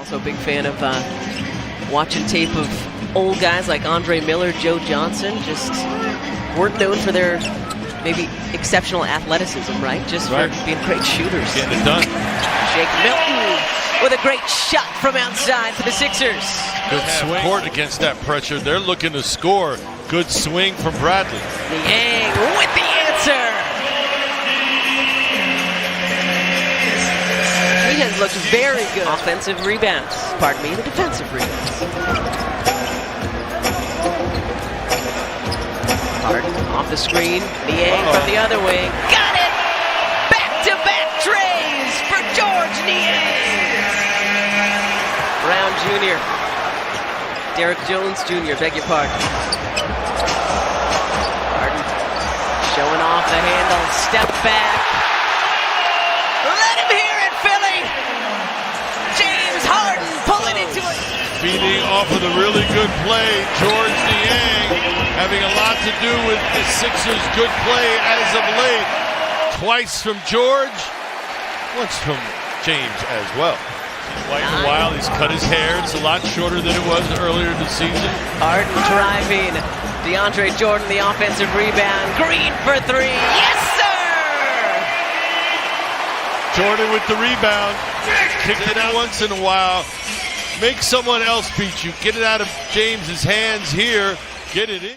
Also a big fan of watching tape of old guys like Andre Miller, Joe Johnson. Just weren't known for their maybe exceptional athleticism, right? Just for being great shooters. Getting it done. Jake Milton with a great shot from outside for the Sixers. Good swing. Court against that pressure. They're looking to score. Good swing from Bradley. Niang with the answer. He has looked very good. Offensive rebounds. Pardon me, the defensive rebounds. Harden off the screen. Niang from the other wing. Got it! Back-to-back trays for George Niang. Brown Jr. Derek Jones Jr., beg your pardon. Harden showing off the handle. Step back. Let him hear it, Philly! James Harden pulling into it. Feeding off of the really good play, George Niang having a lot to do with the Sixers' good play as of late. Twice from George, once from James as well. White for a while, he's cut his hair. It's a lot shorter than it was earlier this season. Harden driving. DeAndre Jordan, the offensive rebound. Green for three. Yes, sir! Jordan with the rebound. Kick it out once in a while. Make someone else beat you. Get it out of James's hands here. Get it in.